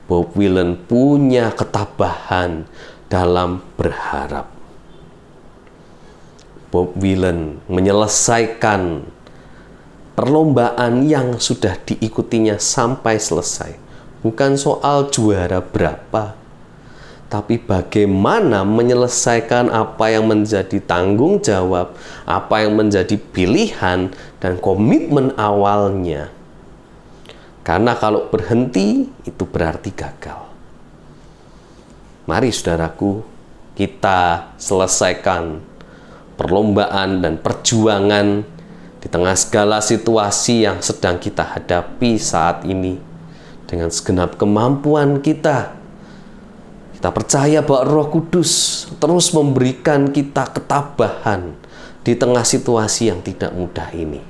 Bob Willen punya ketabahan dalam berharap. Bob Willen menyelesaikan perlombaan yang sudah diikutinya sampai selesai. Bukan soal juara berapa, tapi bagaimana menyelesaikan apa yang menjadi tanggung jawab, apa yang menjadi pilihan dan komitmen awalnya. Karena kalau berhenti, itu berarti gagal. Mari saudaraku, kita selesaikan perlombaan dan perjuangan di tengah segala situasi yang sedang kita hadapi saat ini dengan segenap kemampuan kita. Kita percaya bahwa Roh Kudus terus memberikan kita ketabahan di tengah situasi yang tidak mudah ini.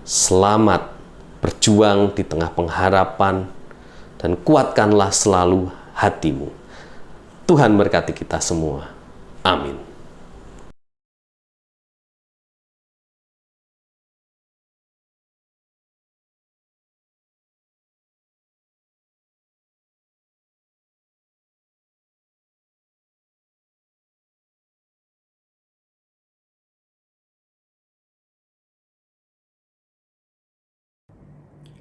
Selamat berjuang di tengah pengharapan dan kuatkanlah selalu hatimu. Tuhan berkati kita semua. Amin.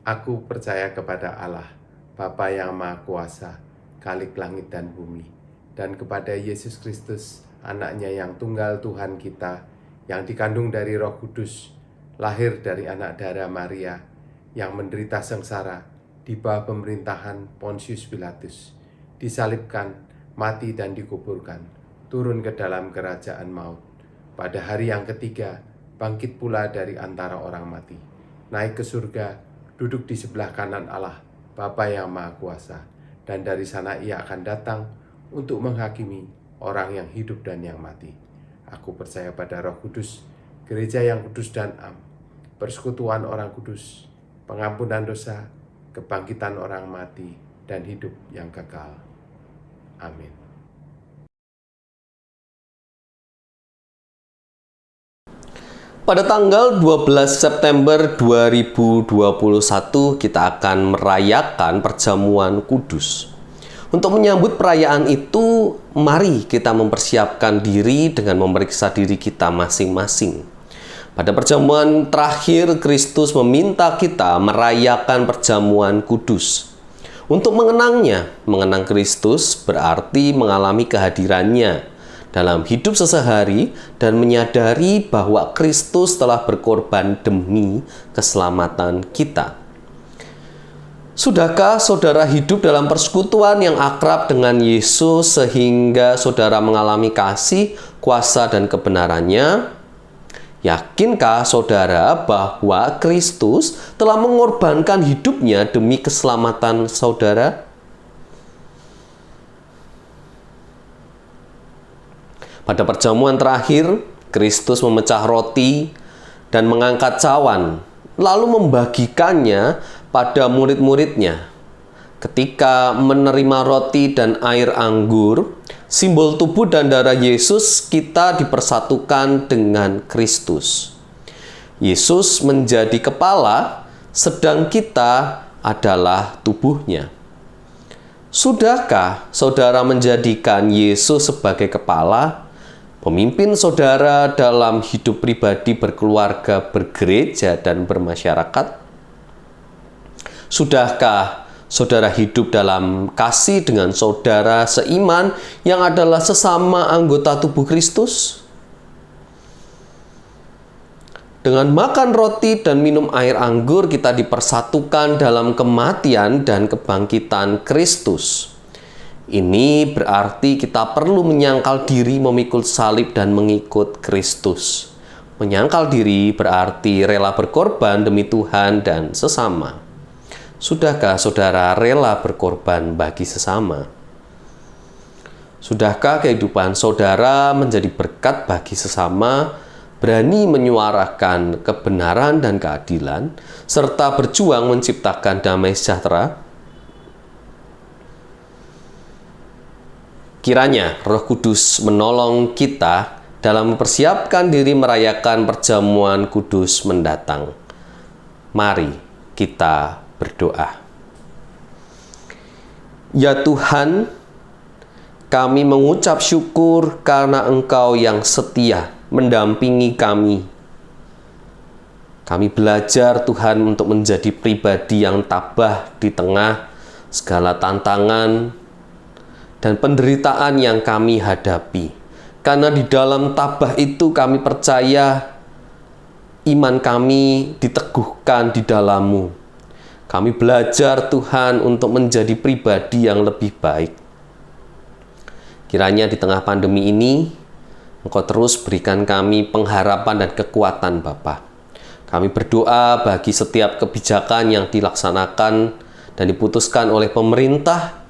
Aku percaya kepada Allah, Bapa yang Maha Kuasa, Khalik langit dan bumi, dan kepada Yesus Kristus, anaknya yang tunggal Tuhan kita, yang dikandung dari Roh Kudus, lahir dari anak darah Maria, yang menderita sengsara di bawah pemerintahan Pontius Pilatus, disalibkan, mati dan dikuburkan, turun ke dalam kerajaan maut. Pada hari yang ketiga, bangkit pula dari antara orang mati, naik ke surga, duduk di sebelah kanan Allah, Bapa yang Maha Kuasa, dan dari sana ia akan datang untuk menghakimi orang yang hidup dan yang mati. Aku percaya pada Roh Kudus, gereja yang kudus dan am, persekutuan orang kudus, pengampunan dosa, kebangkitan orang mati, dan hidup yang kekal. Amin. Pada tanggal 12 September 2021 kita akan merayakan perjamuan kudus. Untuk menyambut perayaan itu, mari kita mempersiapkan diri dengan memeriksa diri kita masing-masing. Pada perjamuan terakhir, Kristus meminta kita merayakan perjamuan kudus. Untuk mengenangnya, mengenang Kristus berarti mengalami kehadirannya dalam hidup sehari-hari dan menyadari bahwa Kristus telah berkorban demi keselamatan kita. Sudahkah saudara hidup dalam persekutuan yang akrab dengan Yesus sehingga saudara mengalami kasih, kuasa, dan kebenarannya? Yakinkah saudara bahwa Kristus telah mengorbankan hidupnya demi keselamatan saudara? Pada perjamuan terakhir, Kristus memecah roti dan mengangkat cawan, lalu membagikannya pada murid-muridnya. Ketika menerima roti dan air anggur, simbol tubuh dan darah Yesus, kita dipersatukan dengan Kristus. Yesus menjadi kepala, sedang kita adalah tubuhnya. Sudahkah saudara menjadikan Yesus sebagai kepala, pemimpin saudara dalam hidup pribadi, berkeluarga, bergereja, dan bermasyarakat? Sudahkah saudara hidup dalam kasih dengan saudara seiman yang adalah sesama anggota tubuh Kristus? Dengan makan roti dan minum air anggur, kita dipersatukan dalam kematian dan kebangkitan Kristus. Ini berarti kita perlu menyangkal diri, memikul salib, dan mengikut Kristus. Menyangkal diri berarti rela berkorban demi Tuhan dan sesama. Sudahkah saudara rela berkorban bagi sesama? Sudahkah kehidupan saudara menjadi berkat bagi sesama, berani menyuarakan kebenaran dan keadilan, serta berjuang menciptakan damai sejahtera? Kiranya Roh Kudus menolong kita dalam mempersiapkan diri merayakan perjamuan kudus mendatang. Mari kita berdoa. Ya Tuhan, kami mengucap syukur karena Engkau yang setia mendampingi kami. Kami belajar Tuhan untuk menjadi pribadi yang tabah di tengah segala tantangan dan penderitaan yang kami hadapi. Karena di dalam tabah itu kami percaya iman kami diteguhkan di dalam-Mu. Kami belajar Tuhan untuk menjadi pribadi yang lebih baik. Kiranya di tengah pandemi ini, Engkau terus berikan kami pengharapan dan kekuatan Bapa. Kami berdoa bagi setiap kebijakan yang dilaksanakan dan diputuskan oleh pemerintah,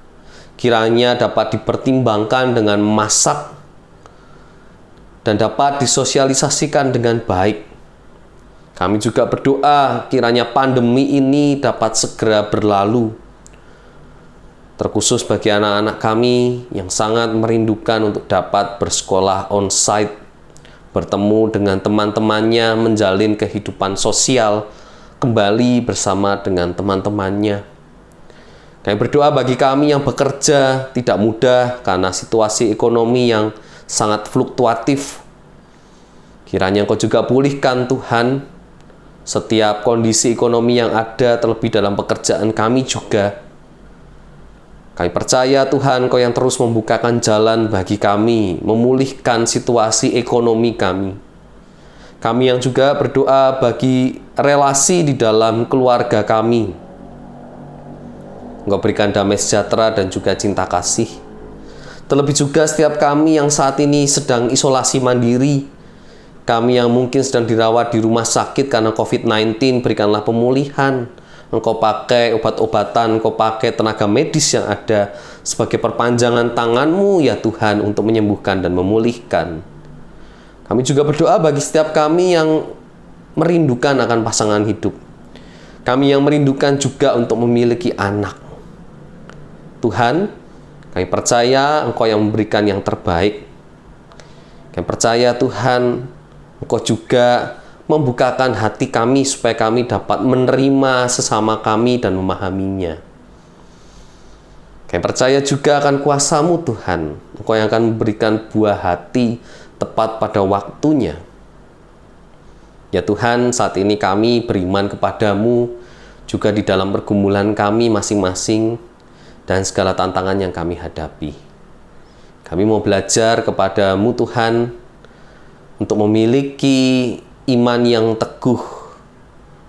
kiranya dapat dipertimbangkan dengan masak dan dapat disosialisasikan dengan baik. Kami juga berdoa kiranya pandemi ini dapat segera berlalu. Terkhusus bagi anak-anak kami yang sangat merindukan untuk dapat bersekolah on-site, bertemu dengan teman-temannya, menjalin kehidupan sosial kembali bersama dengan teman-temannya. Kami berdoa bagi kami yang bekerja tidak mudah karena situasi ekonomi yang sangat fluktuatif. Kiranya Engkau juga pulihkan Tuhan setiap kondisi ekonomi yang ada, terlebih dalam pekerjaan kami juga. Kami percaya Tuhan, Engkau yang terus membukakan jalan bagi kami, memulihkan situasi ekonomi kami. Kami yang juga berdoa bagi relasi di dalam keluarga kami. Engkau berikan damai sejahtera dan juga cinta kasih. Terlebih juga setiap kami yang saat ini sedang isolasi mandiri, kami yang mungkin sedang dirawat di rumah sakit karena COVID-19, berikanlah pemulihan. Engkau pakai obat-obatan, Engkau pakai tenaga medis yang ada sebagai perpanjangan tangan-Mu ya Tuhan untuk menyembuhkan dan memulihkan. Kami juga berdoa bagi setiap kami yang merindukan akan pasangan hidup. Kami yang merindukan juga untuk memiliki anak. Tuhan, kami percaya Engkau yang memberikan yang terbaik. Kami percaya Tuhan, Engkau juga membukakan hati kami supaya kami dapat menerima sesama kami dan memahaminya. Kami percaya juga akan kuasa-Mu Tuhan. Engkau yang akan memberikan buah hati tepat pada waktunya. Ya Tuhan, saat ini kami beriman kepadamu juga di dalam pergumulan kami masing-masing dan segala tantangan yang kami hadapi. Kami mau belajar kepadamu Tuhan untuk memiliki iman yang teguh,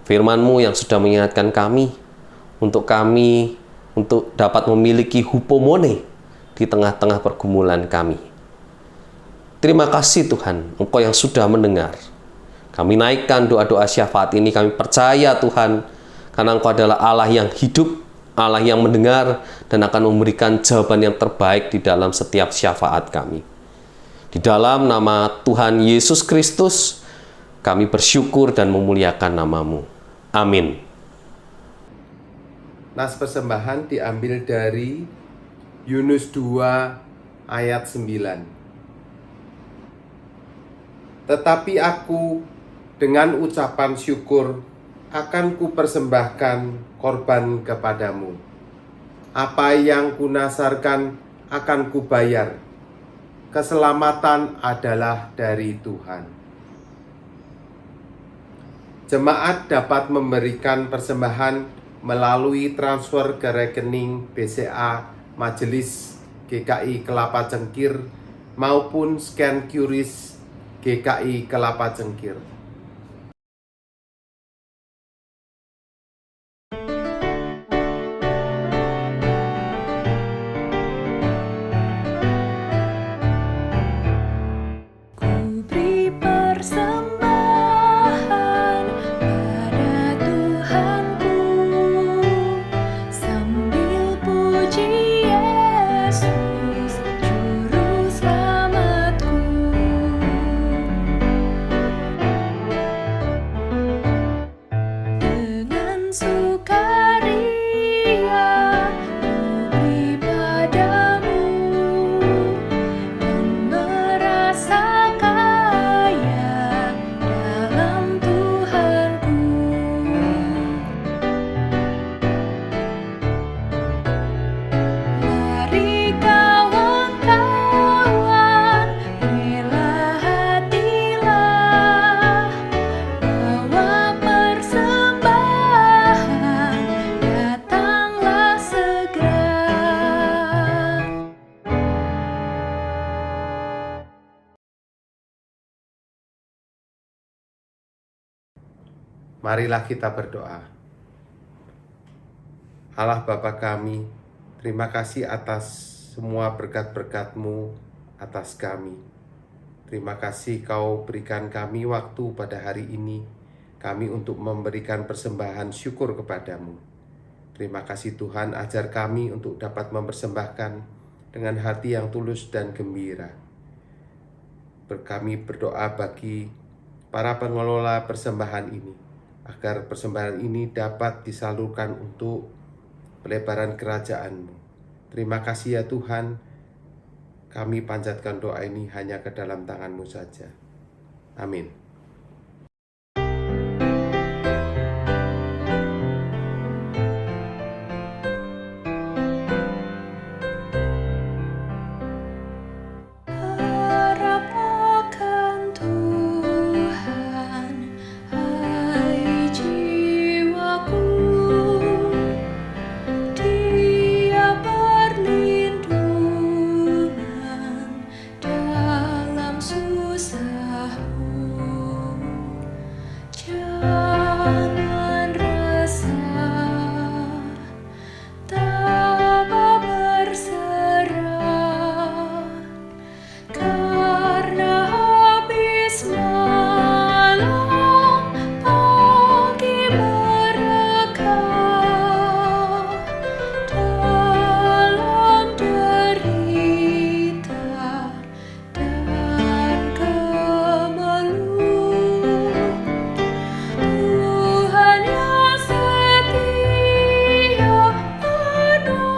firman-Mu yang sudah mengingatkan kami untuk dapat memiliki hupomone di tengah-tengah pergumulan kami. Terima kasih Tuhan, Engkau yang sudah mendengar. Kami naikkan doa-doa syafaat ini, kami percaya Tuhan, karena Engkau adalah Allah yang hidup, Allah yang mendengar, dan akan memberikan jawaban yang terbaik di dalam setiap syafaat kami. Di dalam nama Tuhan Yesus Kristus, kami bersyukur dan memuliakan nama-Mu. Amin. Nas persembahan diambil dari Yunus 2 ayat 9. Tetapi aku dengan ucapan syukur akan kupersembahkan korban kepadamu. Apa yang kunasarkan akan kubayar. Keselamatan adalah dari Tuhan. Jemaat dapat memberikan persembahan melalui transfer ke rekening BCA Majelis GKI Kelapa Cengkir maupun scan QRIS GKI Kelapa Cengkir. Sambil puji Yesus, Juru Marilah kita berdoa. Allah Bapa kami, terima kasih atas semua berkat-berkat-Mu atas kami. Terima kasih Kau berikan kami waktu pada hari ini, kami untuk memberikan persembahan syukur kepadamu. Terima kasih Tuhan, ajar kami untuk dapat mempersembahkan dengan hati yang tulus dan gembira. Kami berdoa bagi para pengelola persembahan ini, agar persembahan ini dapat disalurkan untuk pelebaran kerajaan-Mu. Terima kasih ya Tuhan, kami panjatkan doa ini hanya ke dalam tangan-Mu saja. Amin. Harap akan Tuhan, hai jiwaku. Dia perlindungan dalam susahmu. Jangan resah, tabah berserah, karena habis malam pagi berkah. Dalam derita dan kemelut, Tuhan yang setia menolongmu.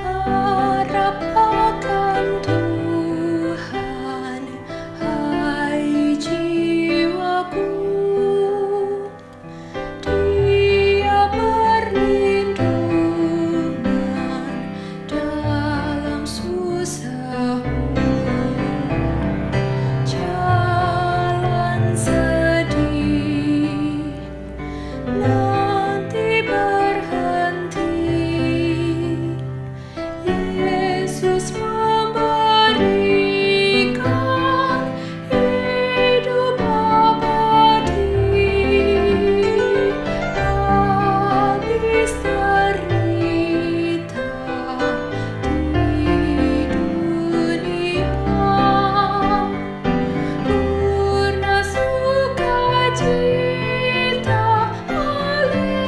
Harap akan Tuhan, hai jiwaku. Dia perlindungan dalam susahmu. Jalan sedih nanti berhenti. Yesus memberikan hidup abadi. Habis derita di dunia, purna sukacita. Haleluya.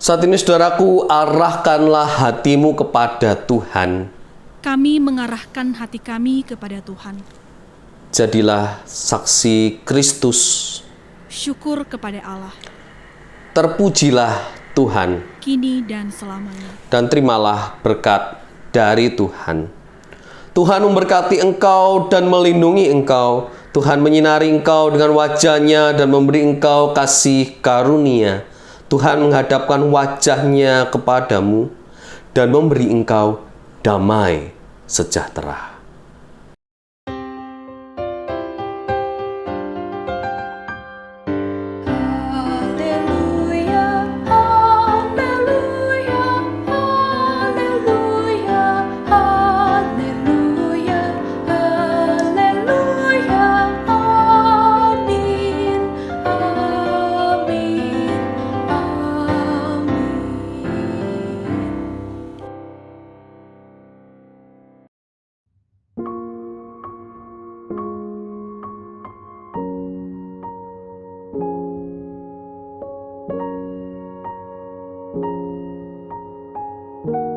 Saat ini saudaraku, arahkanlah hatimu kepada Tuhan. Kami mengarahkan hati kami kepada Tuhan. Jadilah saksi Kristus. Syukur kepada Allah, Terpujilah Tuhan kini dan selamanya. dan terimalah berkat dari Tuhan. Tuhan memberkati engkau dan melindungi engkau. Tuhan menyinari engkau dengan wajah-Nya dan memberi engkau kasih karunia. Tuhan menghadapkan wajah-Nya kepadamu dan memberi engkau damai sejahtera. Haleluya, haleluya, haleluya, haleluya, haleluya. Amin, amin, amin.